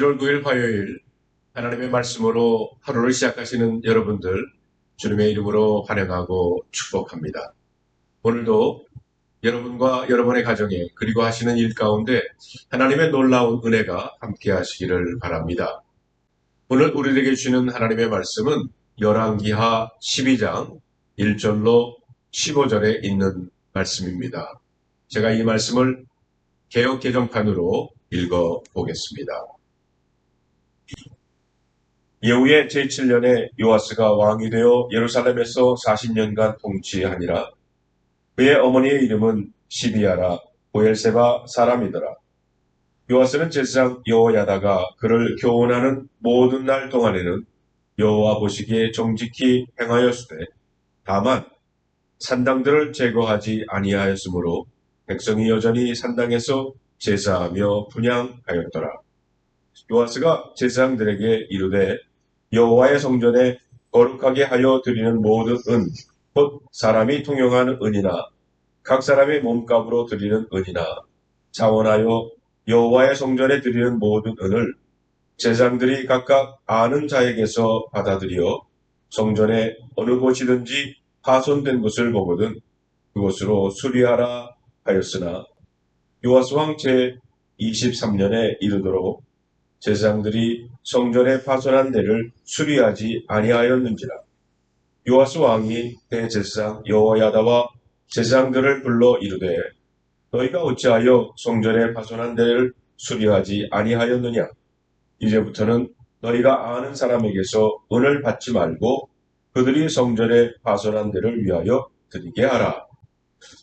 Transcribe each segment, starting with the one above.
7월 9일 화요일 하나님의 말씀으로 하루를 시작하시는 여러분들 주님의 이름으로 환영하고 축복합니다. 오늘도 여러분과 여러분의 가정에 그리고 하시는 일 가운데 하나님의 놀라운 은혜가 함께 하시기를 바랍니다. 오늘 우리에게 주시는 하나님의 말씀은 열왕기하 12장 1절로 15절에 있는 말씀입니다. 제가 이 말씀을 개역 개정판으로 읽어 보겠습니다. 예후의 제7년에 요아스가 왕이 되어 예루살렘에서 40년간 통치하니라. 그의 어머니의 이름은 시비아라 보엘세바 사람이더라. 요아스는 제사장 여호야다가 그를 교훈하는 모든 날 동안에는 여호와 보시기에 정직히 행하였으되 다만 산당들을 제거하지 아니하였으므로 백성이 여전히 산당에서 제사하며 분향하였더라. 요아스가 제사장들에게 이르되 여호와의 성전에 거룩하게 하여 드리는 모든 은, 곧 사람이 통용하는 은이나 각 사람의 몸값으로 드리는 은이나 자원하여 여호와의 성전에 드리는 모든 은을 제사장들이 각각 아는 자에게서 받아들여 성전의 어느 곳이든지 파손된 것을 보거든 그곳으로 수리하라 하였으나 요아스 왕 제23년에 이르도록 제사장들이 성전에 파손한 데를 수리하지 아니하였는지라. 요아스 왕이 대제사장 여호야다와 제사장들을 불러 이르되 너희가 어찌하여 성전에 파손한 데를 수리하지 아니하였느냐. 이제부터는 너희가 아는 사람에게서 은을 받지 말고 그들이 성전에 파손한 데를 위하여 드리게 하라.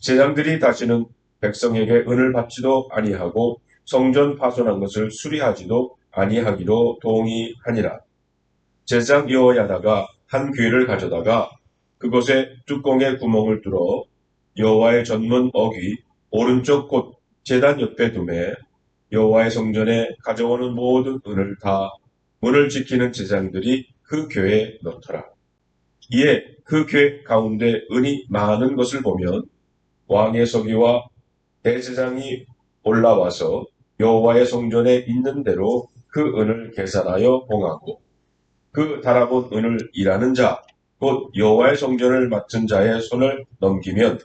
제사장들이 다시는 백성에게 은을 받지도 아니하고 성전 파손한 것을 수리하지도 아니하기로 동의하니라. 제사장 여호야다가 한 귀를 가져다가 그곳에 뚜껑에 구멍을 뚫어 여호와의 전문 어귀 오른쪽 곧 제단 옆에 두매 여호와의 성전에 가져오는 모든 은을 다 문을 지키는 제사장들이 그 궤에 넣더라. 이에 그 궤 가운데 은이 많은 것을 보면 왕의 서기와 대제사장이 올라와서 여호와의 성전에 있는 대로 그 은을 계산하여 봉하고 그 달아본 은을 일하는 자, 곧 여호와의 성전을 맡은 자의 손을 넘기면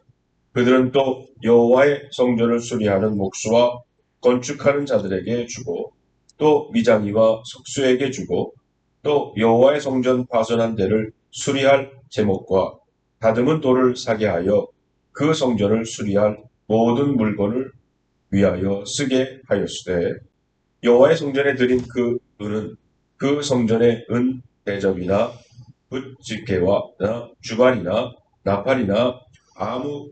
그들은 또 여호와의 성전을 수리하는 목수와 건축하는 자들에게 주고 또 미장이와 석수에게 주고 또 여호와의 성전 파손한 데를 수리할 제목과 다듬은 돌을 사게 하여 그 성전을 수리할 모든 물건을 위하여 쓰게 하였으되 여호와의 성전에 드린 그 은은 그 성전의 은 대접이나 붓집게와 주관이나 나팔이나 아무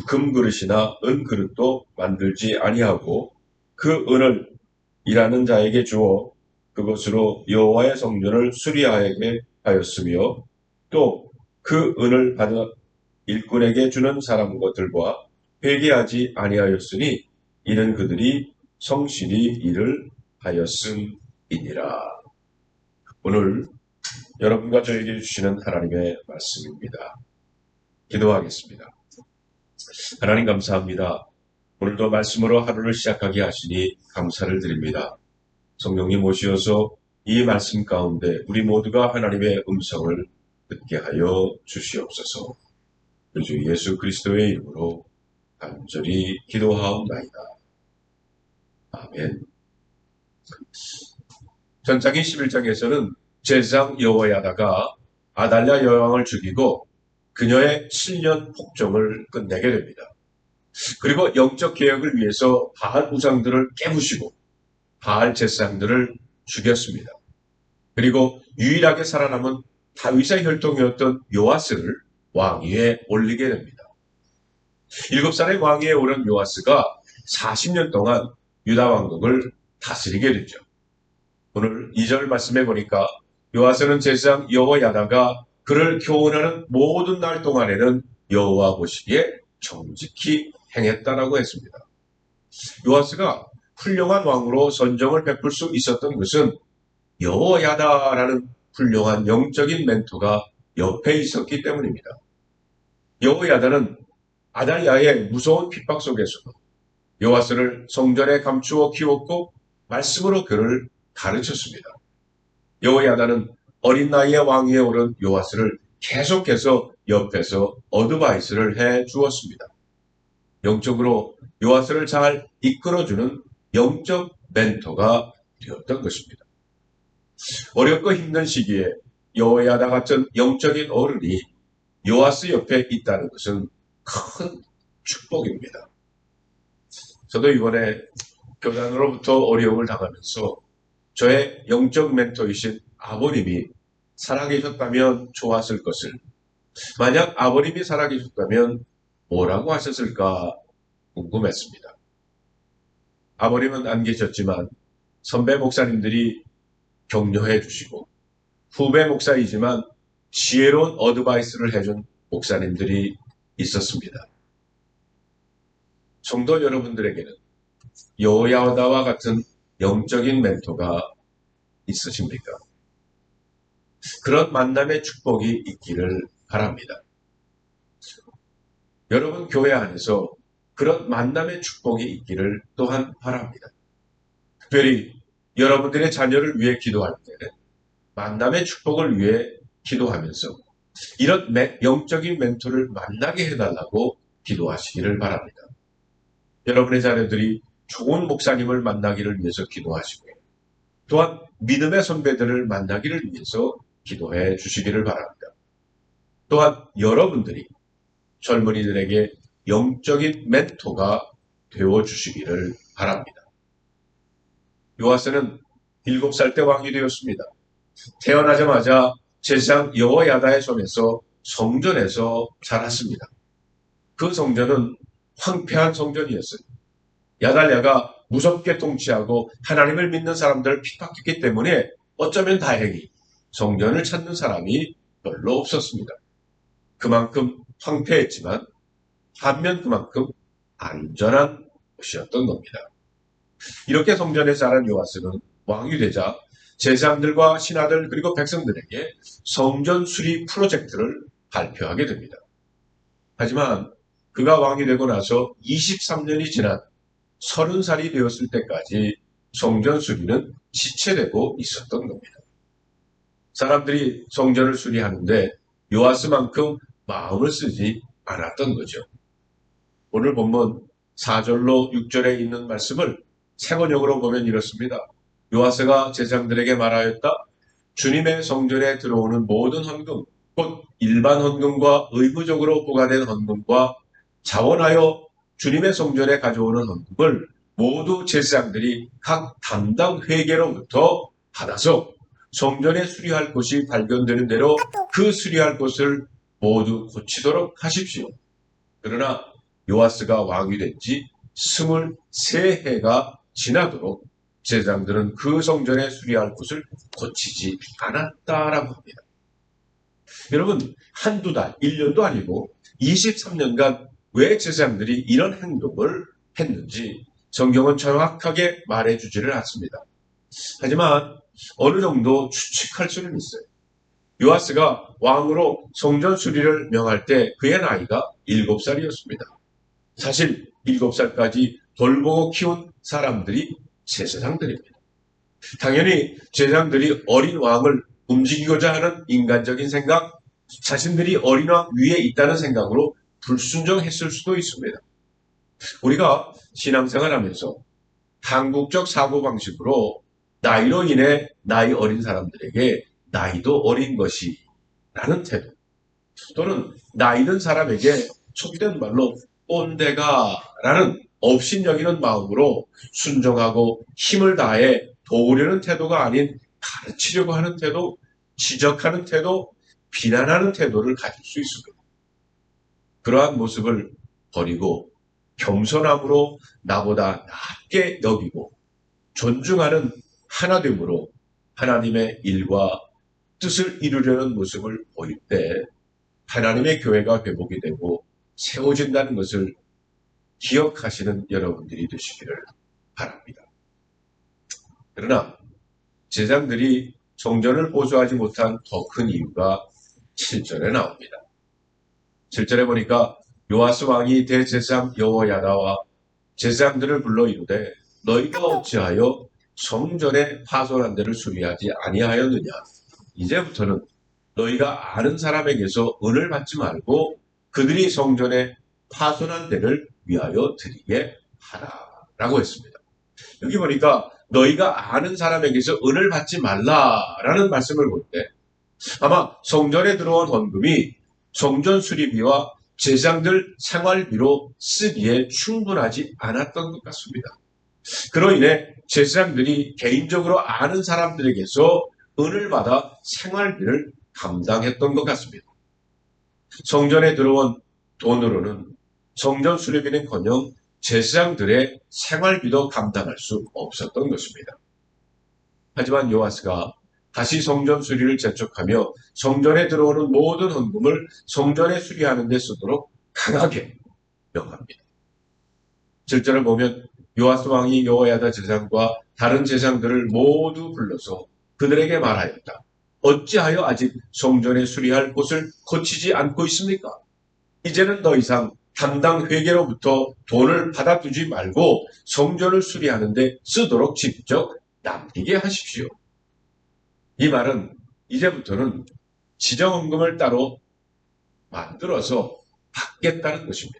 금그릇이나 은그릇도 만들지 아니하고 그 은을 일하는 자에게 주어 그것으로 여호와의 성전을 수리하게 하였으며 또 그 은을 받아 일꾼에게 주는 사람들과 회개하지 아니하였으니 이는 그들이 성실히 일을 하였음이니라. 오늘 여러분과 저에게 주시는 하나님의 말씀입니다. 기도하겠습니다. 하나님 감사합니다. 오늘도 말씀으로 하루를 시작하게 하시니 감사를 드립니다. 성령님 오시어서 이 말씀 가운데 우리 모두가 하나님의 음성을 듣게 하여 주시옵소서. 주 예수 그리스도의 이름으로 간절히 기도하옵나이다. 아멘. 전창기 11장에서는 제사장 여호야다가 아달랴 여왕을 죽이고 그녀의 7년 폭정을 끝내게 됩니다. 그리고 영적 개혁을 위해서 바알 우상들을 깨부시고 바알 제사장들을 죽였습니다. 그리고 유일하게 살아남은 다윗의 혈통이었던 요아스를 왕위에 올리게 됩니다. 7살의 왕위에 오른 요아스가 40년 동안 유다 왕국을 다스리게 되죠. 오늘 2절 말씀해 보니까 요아스는 제사장 여호야다가 그를 교훈하는 모든 날 동안에는 여호와 보시기에 정직히 행했다라고 했습니다. 요아스가 훌륭한 왕으로 선정을 베풀 수 있었던 것은 여호야다라는 훌륭한 영적인 멘토가 옆에 있었기 때문입니다. 여호야다는 아달랴의 무서운 핍박 속에서도 요아스를 성전에 감추어 키웠고 말씀으로 그를 가르쳤습니다. 여호야다는 어린 나이에 왕위에 오른 요아스를 계속해서 옆에서 어드바이스를 해 주었습니다. 영적으로 요아스를 잘 이끌어주는 영적 멘토가 되었던 것입니다. 어렵고 힘든 시기에 여호야다 같은 영적인 어른이 요아스 옆에 있다는 것은 큰 축복입니다. 저도 이번에 교단으로부터 어려움을 당하면서 저의 영적 멘토이신 아버님이 살아계셨다면 좋았을 것을, 만약 아버님이 살아계셨다면 뭐라고 하셨을까 궁금했습니다. 아버님은 안 계셨지만 선배 목사님들이 격려해 주시고, 후배 목사이지만 지혜로운 어드바이스를 해준 목사님들이 있었습니다. 성도 여러분들에게는 여호야다와 같은 영적인 멘토가 있으십니까? 그런 만남의 축복이 있기를 바랍니다. 여러분 교회 안에서 그런 만남의 축복이 있기를 또한 바랍니다. 특별히 여러분들의 자녀를 위해 기도할 때 만남의 축복을 위해 기도하면서 이런 영적인 멘토를 만나게 해달라고 기도하시기를 바랍니다. 여러분의 자녀들이 좋은 목사님을 만나기를 위해서 기도하시고, 또한 믿음의 선배들을 만나기를 위해서 기도해 주시기를 바랍니다. 또한 여러분들이 젊은이들에게 영적인 멘토가 되어 주시기를 바랍니다. 요아스는 7살 때 왕이 되었습니다. 태어나자마자 제사장 여호야다의 손에서 성전에서 자랐습니다. 그 성전은 황폐한 성전이었어요. 야달랴가 무섭게 통치하고 하나님을 믿는 사람들을 핍박했기 때문에 어쩌면 다행히 성전을 찾는 사람이 별로 없었습니다. 그만큼 황폐했지만 반면 그만큼 안전한 곳이었던 겁니다. 이렇게 성전에 자란 요아스는 왕이 되자 제사장들과 신하들 그리고 백성들에게 성전 수리 프로젝트를 발표하게 됩니다. 하지만 그가 왕이 되고 나서 23년이 지난 30살이 되었을 때까지 성전 수리는 지체되고 있었던 겁니다. 사람들이 성전을 수리하는데 요아스만큼 마음을 쓰지 않았던 거죠. 오늘 본문 4절로 6절에 있는 말씀을 세번역으로 보면 이렇습니다. 요아스가 제사장들에게 말하였다. 주님의 성전에 들어오는 모든 헌금, 곧 일반 헌금과 의무적으로 부과된 헌금과 자원하여 주님의 성전에 가져오는 헌금을 모두 제사장들이 각 담당 회계로부터 받아서 성전에 수리할 곳이 발견되는 대로 그 수리할 곳을 모두 고치도록 하십시오. 그러나 요아스가 왕이 된 지 23해가 지나도록 제사장들은 그 성전에 수리할 곳을 고치지 않았다라고 합니다. 여러분, 한두 달, 1년도 아니고 23년간 왜 제사장들이 이런 행동을 했는지 성경은 정확하게 말해주지를 않습니다. 하지만 어느 정도 추측할 수는 있어요. 요아스가 왕으로 성전 수리를 명할 때 그의 나이가 7살이었습니다. 사실 7살까지 돌보고 키운 사람들이 제사장들입니다. 당연히 제사장들이 어린 왕을 움직이고자 하는 인간적인 생각, 자신들이 어린 왕 위에 있다는 생각으로 불순종했을 수도 있습니다. 우리가 신앙생활하면서 한국적 사고방식으로 나이로 인해 나이 어린 사람들에게 나이도 어린 것이 라는 태도, 또는 나이 든 사람에게 속된 말로 꼰대가 라는 업신여기는 마음으로 순종하고 힘을 다해 도우려는 태도가 아닌 가르치려고 하는 태도, 지적하는 태도, 비난하는 태도를 가질 수 있습니다. 그러한 모습을 버리고 겸손함으로 나보다 낮게 여기고 존중하는 하나됨으로 하나님의 일과 뜻을 이루려는 모습을 보일 때 하나님의 교회가 회복이 되고 세워진다는 것을 기억하시는 여러분들이 되시기를 바랍니다. 그러나 제사장들이 성전을 보수하지 못한 더 큰 이유가 7절에 나옵니다. 7절에 보니까 요아스 왕이 대제사장 여호야다와 제사장들을 불러 이르되 너희가 어찌하여 성전에 파손한 데를 수리하지 아니하였느냐. 이제부터는 너희가 아는 사람에게서 은을 받지 말고 그들이 성전에 파손한 데를 위하여 드리게 하라라고 했습니다. 여기 보니까 너희가 아는 사람에게서 은을 받지 말라라는 말씀을 볼 때 아마 성전에 들어온 헌금이 성전 수리비와 제사장들 생활비로 쓰기에 충분하지 않았던 것 같습니다. 그로 인해 제사장들이 개인적으로 아는 사람들에게서 은을 받아 생활비를 감당했던 것 같습니다. 성전에 들어온 돈으로는 성전 수리비는커녕 제사장들의 생활비도 감당할 수 없었던 것입니다. 하지만 요아스가 다시 성전 수리를 재촉하며 성전에 들어오는 모든 헌금을 성전에 수리하는 데 쓰도록 강하게 명합니다. 7절을 보면 요아스 왕이 여호야다 제사장과 다른 제사장들을 모두 불러서 그들에게 말하였다. 어찌하여 아직 성전에 수리할 곳을 고치지 않고 있습니까? 이제는 더 이상 담당 회계로부터 돈을 받아두지 말고 성전을 수리하는 데 쓰도록 직접 남기게 하십시오. 이 말은 이제부터는 지정헌금을 따로 만들어서 받겠다는 것입니다.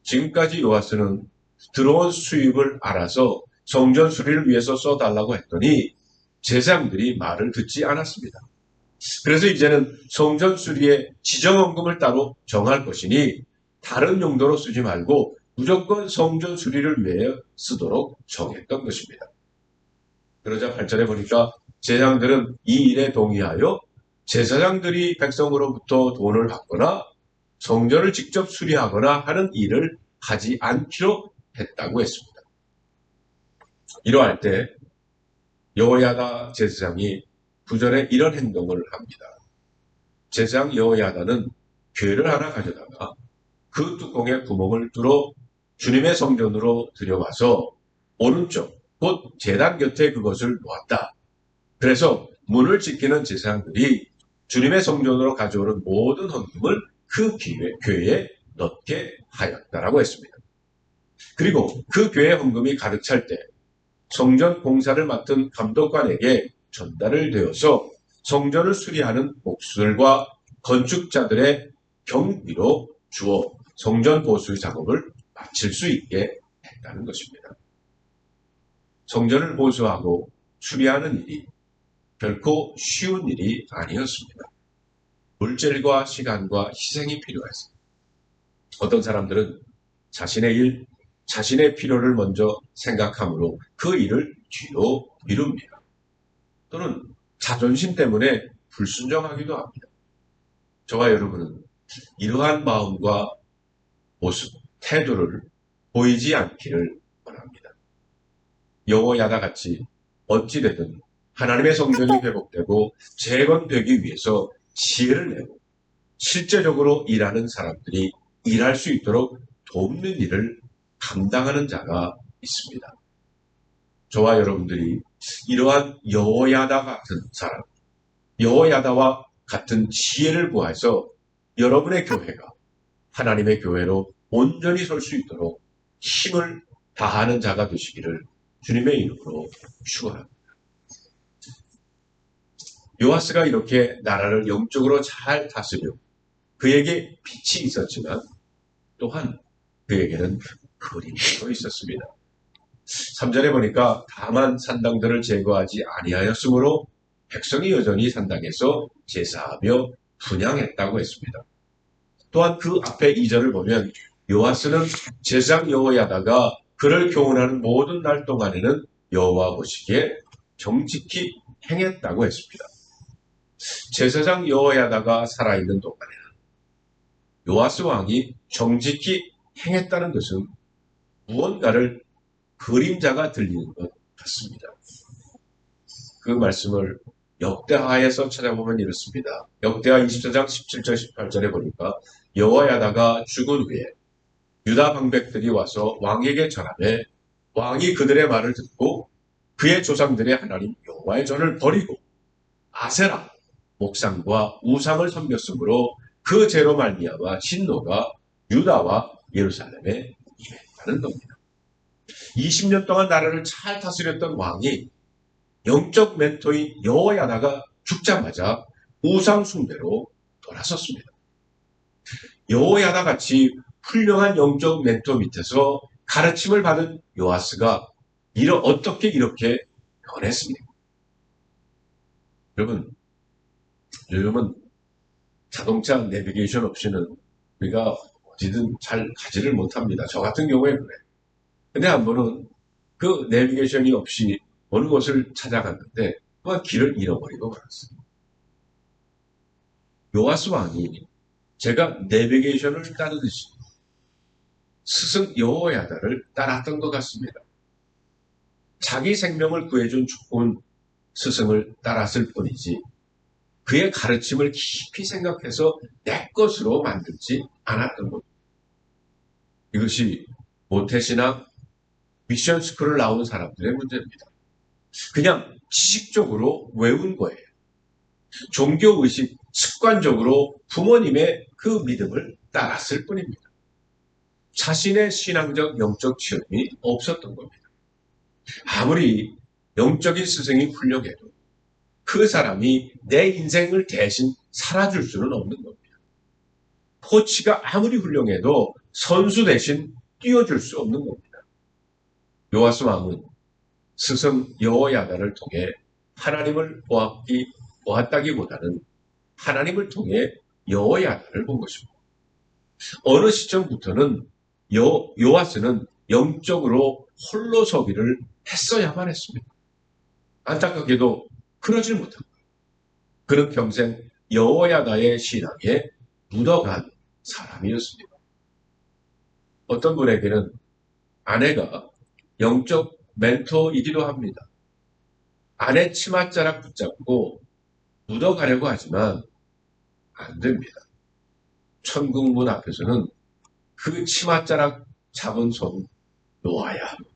지금까지 요아스는 들어온 수입을 알아서 성전 수리를 위해서 써달라고 했더니 제사장들이 말을 듣지 않았습니다. 그래서 이제는 성전 수리에 지정헌금을 따로 정할 것이니 다른 용도로 쓰지 말고 무조건 성전 수리를 위해 쓰도록 정했던 것입니다. 그러자 8절에 보니까 제사장들은 이 일에 동의하여 제사장들이 백성으로부터 돈을 받거나 성전을 직접 수리하거나 하는 일을 하지 않기로 했다고 했습니다. 이러할 때 여호야다 제사장이 9절에 이런 행동을 합니다. 제사장 여호야다는 괴를 하나 가져다가 그 뚜껑에 구멍을 뚫어 주님의 성전으로 들여와서 오른쪽 곧 제단 곁에 그것을 놓았다. 그래서 문을 지키는 제사장들이 주님의 성전으로 가져오는 모든 헌금을 그 궤에 넣게 하였다라고 했습니다. 그리고 그 궤의 헌금이 가득 찰 때 성전 공사를 맡은 감독관에게 전달을 되어서 성전을 수리하는 목수들과 건축자들의 경비로 주어 성전 보수 작업을 마칠 수 있게 했다는 것입니다. 성전을 보수하고 수리하는 일이 결코 쉬운 일이 아니었습니다. 물질과 시간과 희생이 필요했습니다. 어떤 사람들은 자신의 일, 자신의 필요를 먼저 생각하므로 그 일을 뒤로 미룹니다. 또는 자존심 때문에 불순종하기도 합니다. 저와 여러분은 이러한 마음과 모습, 태도를 보이지 않기를 원합니다. 여호야다 같이 어찌되든 하나님의 성전이 회복되고 재건되기 위해서 지혜를 내고 실제적으로 일하는 사람들이 일할 수 있도록 돕는 일을 감당하는 자가 있습니다. 저와 여러분들이 이러한 여호야다 같은 사람, 여호야다와 같은 지혜를 구해서 여러분의 교회가 하나님의 교회로 온전히 설 수 있도록 힘을 다하는 자가 되시기를 주님의 이름으로 축원합니다. 요아스가 이렇게 나라를 영적으로 잘 다스려 그에게 빛이 있었지만 또한 그에게는 그림도 있었습니다. 3절에 보니까 다만 산당들을 제거하지 아니하였으므로 백성이 여전히 산당에서 제사하며 분향했다고 했습니다. 또한 그 앞에 2절을 보면 요아스는 제사장 여호야다가 그를 교훈하는 모든 날 동안에는 여호와 보시기에 정직히 행했다고 했습니다. 제사장 여호야다가 살아있는 동안에는 요아스 왕이 정직히 행했다는 것은 무언가를 그림자가 들리는 것 같습니다. 그 말씀을 역대하에서 찾아보면 이렇습니다. 역대하 24장 17절 18절에 보니까 여호야다가 죽은 후에 유다 방백들이 와서 왕에게 전하되 왕이 그들의 말을 듣고 그의 조상들의 하나님 여호와의 전을 버리고 아세라 목상과 우상을 섬겼으므로 그 죄로 말미암아 진노가 유다와 예루살렘에 임했다는 겁니다. 20년 동안 나라를 잘 다스렸던 왕이 영적 멘토인 여호야다가 죽자마자 우상 숭배로 돌아섰습니다. 여호야다 같이 훌륭한 영적 멘토 밑에서 가르침을 받은 요아스가 어떻게 이렇게 변했습니까? 여러분, 요즘은 자동차 내비게이션 없이는 우리가 어디든 잘 가지를 못합니다. 저 같은 경우에 그래. 근데 한 번은 그 내비게이션이 없이 어느 곳을 찾아갔는데 그 길을 잃어버리고 말았어요. 요아스 왕이 제가 내비게이션을 따르듯이 스승 여호야다를 따랐던 것 같습니다. 자기 생명을 구해준 좋은 스승을 따랐을 뿐이지 그의 가르침을 깊이 생각해서 내 것으로 만들지 않았던 겁니다. 이것이 모태신앙 미션스쿨을 나오는 사람들의 문제입니다. 그냥 지식적으로 외운 거예요. 종교의식 습관적으로 부모님의 그 믿음을 따랐을 뿐입니다. 자신의 신앙적 영적 체험이 없었던 겁니다. 아무리 영적인 스승이 훌륭해도 그 사람이 내 인생을 대신 살아줄 수는 없는 겁니다. 코치가 아무리 훌륭해도 선수 대신 뛰어줄 수 없는 겁니다. 요아스 왕은 스승 여호야다를 통해 하나님을 보았다기보다는 하나님을 통해 여호야다를 본 것입니다. 어느 시점부터는 요아스는 영적으로 홀로 서기를 했어야만 했습니다. 안타깝게도 그러질 못합니다. 그는 평생 여호야다의 신앙에 묻어간 사람이었습니다. 어떤 분에게는 아내가 영적 멘토이기도 합니다. 아내 치맛자락 붙잡고 묻어가려고 하지만 안 됩니다. 천국문 앞에서는 그 치맛자락 잡은 손 놓아야 합니다.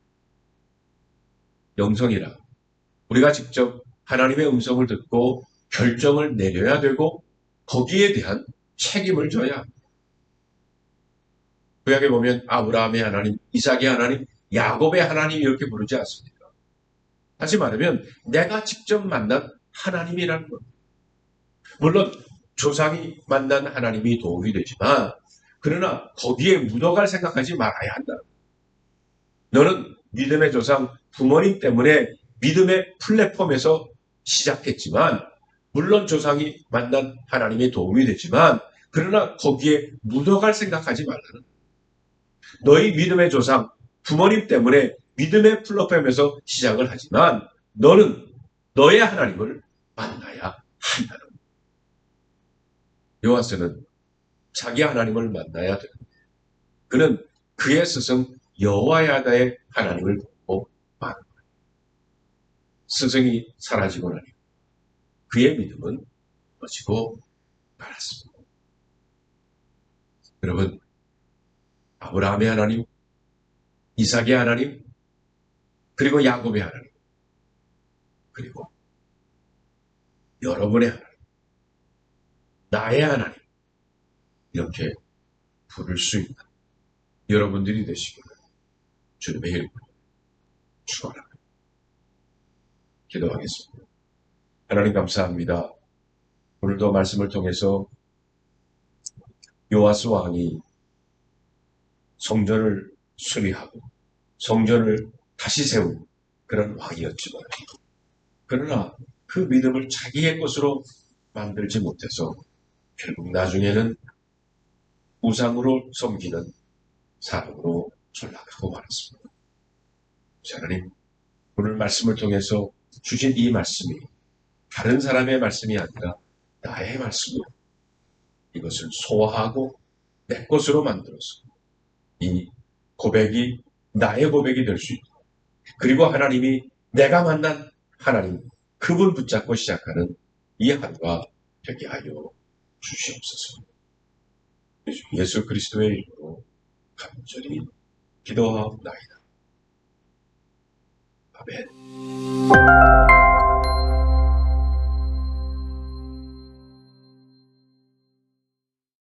영성이라 우리가 직접 하나님의 음성을 듣고 결정을 내려야 되고 거기에 대한 책임을 져야 합니다. 구약에 보면 아브라함의 하나님, 이삭의 하나님, 야곱의 하나님 이렇게 부르지 않습니까? 다시 말하면 내가 직접 만난 하나님이라는 겁니다. 물론 조상이 만난 하나님이 도움이 되지만 그러나 거기에 묻어갈 생각하지 말아야 한다. 너는 믿음의 조상 부모님 때문에 믿음의 플랫폼에서 시작했지만 물론 조상이 만난 하나님의 도움이 되지만 그러나 거기에 묻어갈 생각하지 말라는 너희 믿음의 조상 부모님 때문에 믿음의 플랫폼에서 시작을 하지만 너는 너의 하나님을 만나야 한다는 요아스는 자기 하나님을 만나야 되는데 그는 그의 스승 여호야다의 하나님을 보고 만 스승이 사라지고 나니 그의 믿음은 꺼지고 말았습니다. 여러분, 아브라함의 하나님, 이삭의 하나님, 그리고 야곱의 하나님, 그리고 여러분의 하나님, 나의 하나님 이렇게 부를 수 있는 여러분들이 되시기를 주님의 이름으로 축원합니다. 기도하겠습니다. 하나님 감사합니다. 오늘도 말씀을 통해서 요아스 왕이 성전을 수리하고 성전을 다시 세운 그런 왕이었지만 그러나 그 믿음을 자기의 것으로 만들지 못해서 결국 나중에는 우상으로 섬기는 사람으로 전락하고 말았습니다. 하나님, 오늘 말씀을 통해서 주신 이 말씀이 다른 사람의 말씀이 아니라 나의 말씀으로 이것을 소화하고 내 것으로 만들어서 이 고백이 나의 고백이 될 수 있고 그리고 하나님이 내가 만난 하나님 그분 붙잡고 시작하는 이 하루가 되게 하여 주시옵소서. 예수 그리스도의 이름으로 간절히 기도하옵나이다. 아멘.